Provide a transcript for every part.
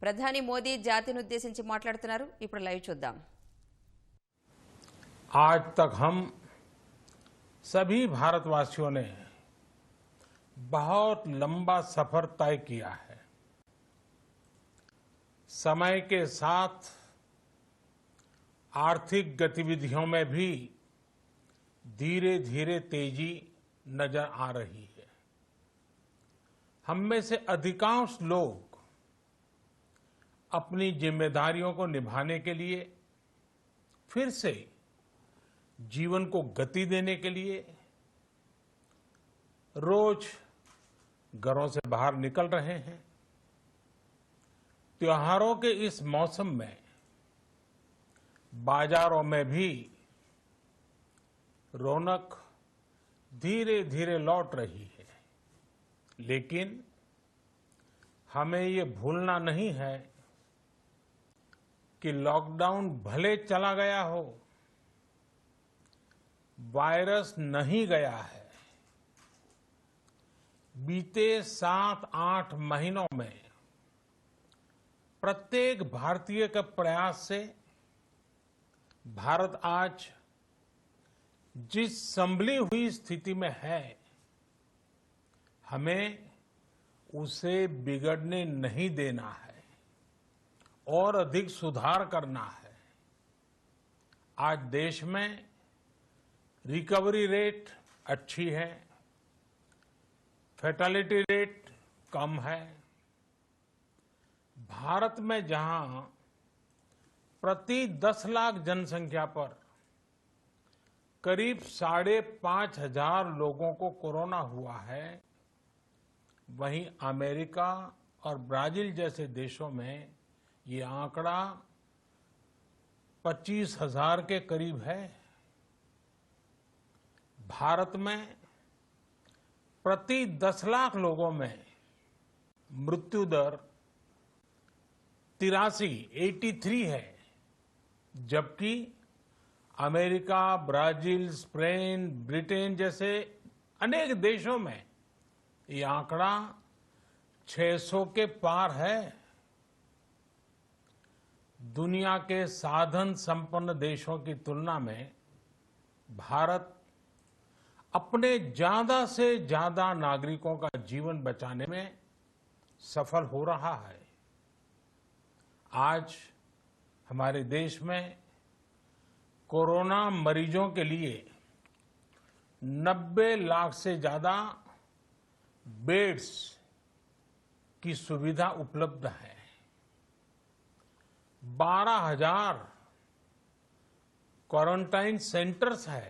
ప్రధాని మోదీ జాతిని ఉద్దేశించి మాట్లాడుతున్నారు. ఇప్పుడు లైవ్ చూద్దాం. आज तक हम सभी भारतवासियों ने बहुत लंबा सफर तय किया है. समय के साथ आर्थिक गतिविधियों में भी धीरे धीरे तेजी नजर आ रही है. हम में से अधिकांश लोग अपनी जिम्मेदारियों को निभाने के लिए फिर से जीवन को गति देने के लिए रोज घरों से बाहर निकल रहे हैं. त्योहारों के इस मौसम में बाजारों में भी रौनक धीरे धीरे लौट रही है. लेकिन हमें ये भूलना नहीं है कि लॉकडाउन भले चला गया हो, वायरस नहीं गया है. बीते 7-8 महीनों में प्रत्येक भारतीय के प्रयास से भारत आज जिस संभली हुई स्थिति में है, हमें उसे बिगड़ने नहीं देना है और अधिक सुधार करना है. आज देश में रिकवरी रेट अच्छी है, फैटेलिटी रेट कम है. भारत में जहां प्रति 10 लाख जनसंख्या पर करीब 5,500 लोगों को कोरोना हुआ है, वहीं अमेरिका और ब्राजील जैसे देशों में ये आंकड़ा 25,000 के करीब है. भारत में प्रति 10 लाख लोगों में मृत्यु दर 83 है, जबकि अमेरिका, ब्राजील, स्पेन, ब्रिटेन जैसे अनेक देशों में ये आंकड़ा 600 के पार है. दुनिया के साधन संपन्न देशों की तुलना में भारत अपने ज्यादा से ज्यादा नागरिकों का जीवन बचाने में सफल हो रहा है. आज हमारे देश में कोरोना मरीजों के लिए 90 लाख से ज्यादा बेड्स की सुविधा उपलब्ध है. 12,000 क्वारंटाइन सेंटर्स है.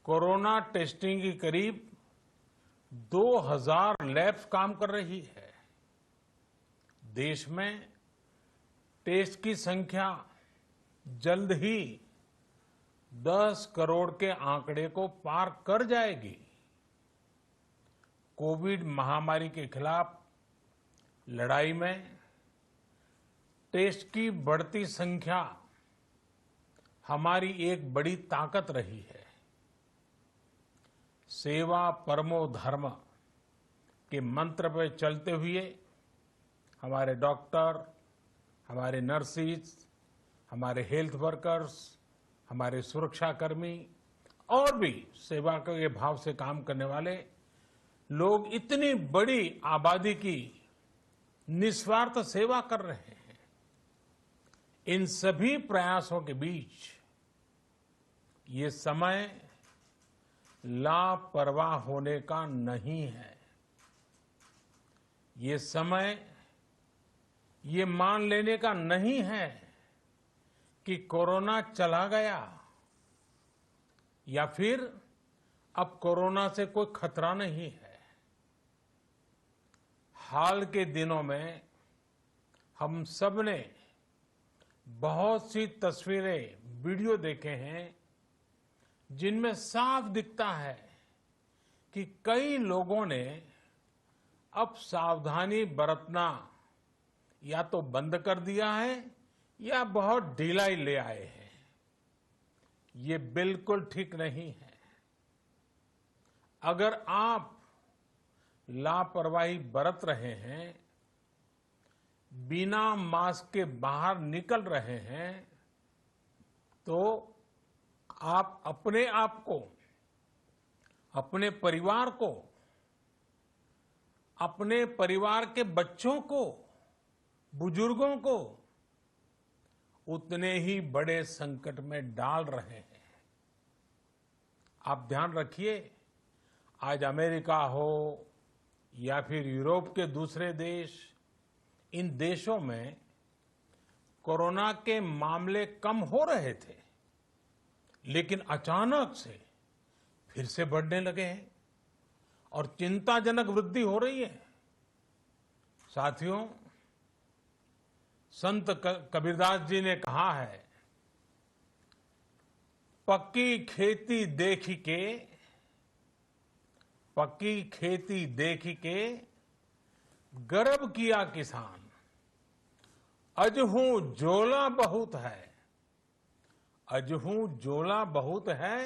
कोरोना टेस्टिंग की करीब 2,000 लैब्स काम कर रही है. देश में टेस्ट की संख्या जल्द ही 10 करोड़ के आंकड़े को पार कर जाएगी. कोविड महामारी के खिलाफ लड़ाई में टेस्ट की बढ़ती संख्या हमारी एक बड़ी ताकत रही है. सेवा परमो धर्म के मंत्र पर चलते हुए हमारे डॉक्टर, हमारे नर्सिस, हमारे हेल्थ वर्कर्स, हमारे सुरक्षाकर्मी और भी सेवा के भाव से काम करने वाले लोग इतनी बड़ी आबादी की निस्वार्थ सेवा कर रहे हैं. इन सभी प्रयासों के बीच ये समय लापरवाह होने का नहीं है. ये समय ये मान लेने का नहीं है कि कोरोना चला गया या फिर अब कोरोना से कोई खतरा नहीं है. हाल के दिनों में हम सब ने बहुत सी तस्वीरें, वीडियो देखे हैं जिनमें साफ दिखता है कि कई लोगों ने अब सावधानी बरतना या तो बंद कर दिया है या बहुत ढिलाई ले आए हैं. ये बिल्कुल ठीक नहीं है. अगर आप लापरवाही बरत रहे हैं बिना मास्क के बाहर निकल रहे हैं तो आप अपने आप को, अपने परिवार को, अपने परिवार के बच्चों को, बुजुर्गों को उतने ही बड़े संकट में डाल रहे हैं। आप ध्यान रखिए, आज अमेरिका हो या फिर यूरोप के दूसरे देश, इन देशों में कोरोना के मामले कम हो रहे थे, लेकिन अचानक से फिर से बढ़ने लगे हैं और चिंताजनक वृद्धि हो रही है। साथियों, संत कबीरदास जी ने कहा है, पक्की खेती देख के गर्व किया किसान, अजहू जोला बहुत है,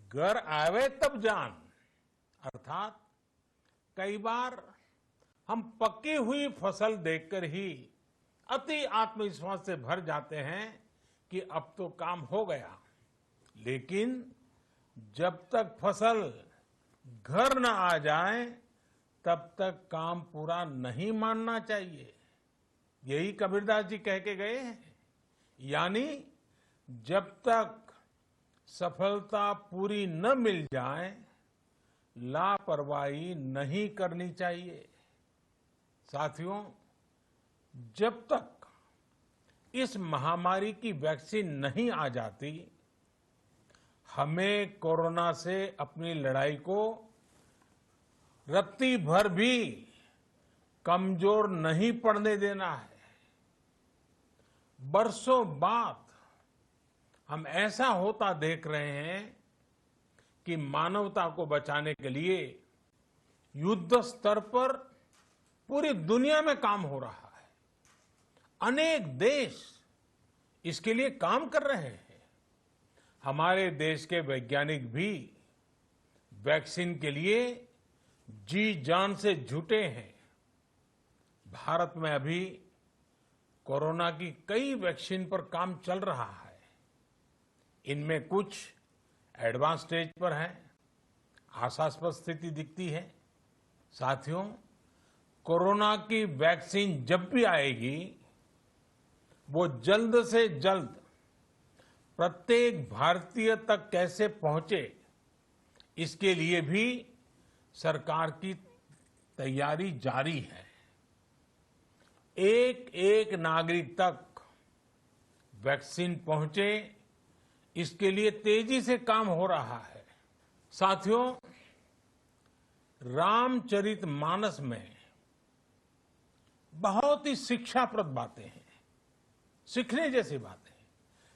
घर आवे तब जान। अर्थात कई बार हम पक्की हुई फसल देखकर ही अति आत्मविश्वास से भर जाते हैं कि अब तो काम हो गया, लेकिन जब तक फसल घर न आ जाए तब तक काम पूरा नहीं मानना चाहिए। यही कबीरदास जी कह के गए हैं। यानी जब तक सफलता पूरी न मिल जाए, लापरवाही नहीं करनी चाहिए। साथियों, जब तक इस महामारी की वैक्सीन नहीं आ जाती, हमें कोरोना से अपनी लड़ाई को रत्ती भर भी कमजोर नहीं पड़ने देना है। बरसों बाद हम ऐसा होता देख रहे हैं कि मानवता को बचाने के लिए युद्ध स्तर पर पूरी दुनिया में काम हो रहा है। अनेक देश इसके लिए काम कर रहे हैं। हमारे देश के वैज्ञानिक भी वैक्सीन के लिए जी जान से जुटे हैं। भारत में अभी कोरोना की कई वैक्सीन पर काम चल रहा है। इनमें कुछ एडवांस स्टेज पर है, आशास्पद स्थिति दिखती है। साथियों, कोरोना की वैक्सीन जब भी आएगी, वो जल्द से जल्द प्रत्येक भारतीय तक कैसे पहुंचे, इसके लिए भी सरकार की तैयारी जारी है। एक एक नागरिक तक वैक्सीन पहुंचे, इसके लिए तेजी से काम हो रहा है। साथियों, रामचरितमानस में बहुत ही शिक्षाप्रद बातें हैं, सीखने जैसी बातें हैं,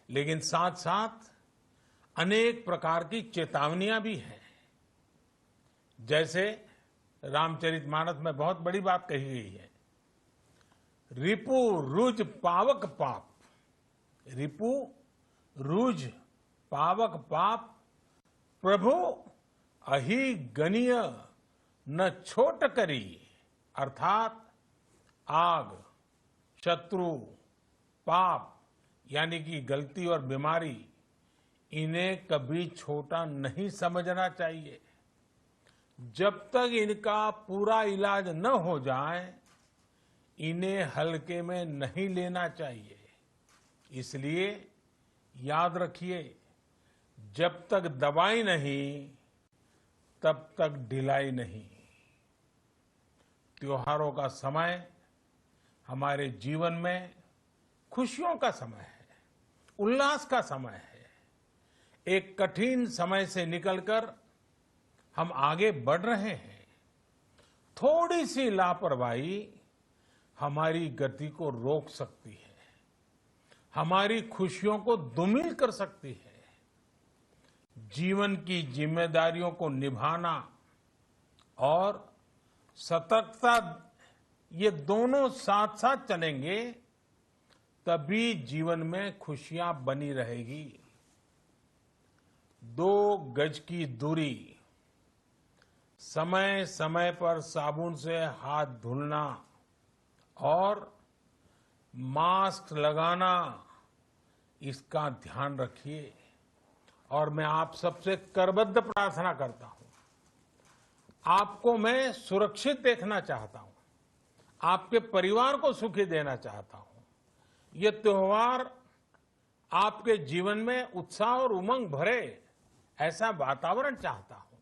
लेकिन साथ साथ अनेक प्रकार की चेतावनियां भी हैं। जैसे रामचरितमानस में बहुत बड़ी बात कही गई है, रिपु रुज पावक पाप। रिपु रुज पावक पाप प्रभु अहि गनीय न छोट करी। अर्थात आग, शत्रु, पाप यानी कि गलती और बीमारी, इन्हें कभी छोटा नहीं समझना चाहिए। जब तक इनका पूरा इलाज न हो जाए, इन्हें हल्के में नहीं लेना चाहिए। इसलिए याद रखिए, जब तक दवाई नहीं, तब तक ढिलाई नहीं। त्योहारों का समय हमारे जीवन में खुशियों का समय है, उल्लास का समय है। एक कठिन समय से निकलकर हम आगे बढ़ रहे हैं। थोड़ी सी लापरवाही हमारी गति को रोक सकती है, हमारी खुशियों को धूमिल कर सकती है। जीवन की जिम्मेदारियों को निभाना और सतर्कता, ये दोनों साथ साथ चलेंगे, तभी जीवन में खुशियां बनी रहेगी। 2 गज की दूरी, समय समय पर साबुन से हाथ धुलना और मास्क लगाना, इसका ध्यान रखिए। और मैं आप सबसे करबद्ध प्रार्थना करता हूं, आपको मैं सुरक्षित देखना चाहता हूं, आपके परिवार को सुखी देना चाहता हूं। ये त्योहार आपके जीवन में उत्साह और उमंग भरे, ऐसा वातावरण चाहता हूं।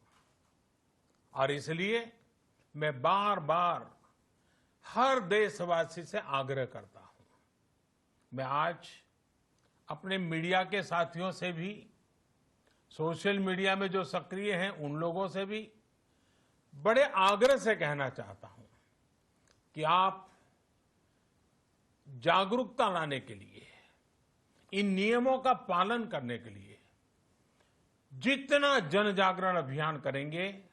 और इसलिए मैं बार बार हर देशवासी से आग्रह करता हूं। मैं आज अपने मीडिया के साथियों से भी, सोशल मीडिया में जो सक्रिय हैं उन लोगों से भी बड़े आग्रह से कहना चाहता हूं कि आप जागरूकता लाने के लिए, इन नियमों का पालन करने के लिए जितना जन जागरण अभियान करेंगे,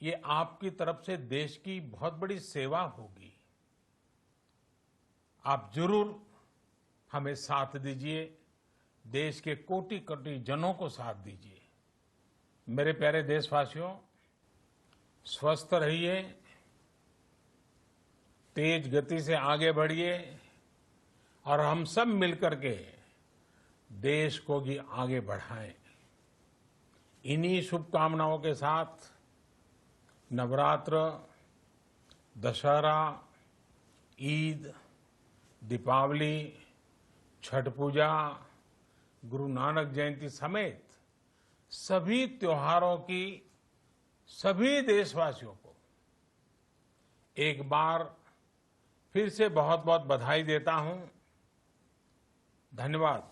ये आपकी तरफ से देश की बहुत बड़ी सेवा होगी। आप जरूर हमें साथ दीजिए, देश के कोटि कोटि जनों को साथ दीजिए। मेरे प्यारे देशवासियों, स्वस्थ रहिए, तेज गति से आगे बढ़िए और हम सब मिलकर के देश को भी आगे बढ़ाएं। इन्हीं शुभकामनाओं के साथ नवरात्र, दशहरा, ईद, दीपावली, छठ पूजा, गुरु नानक जयंती समेत सभी त्योहारों की सभी देशवासियों को एक बार फिर से बहुत बहुत बधाई देता हूं। धन्यवाद।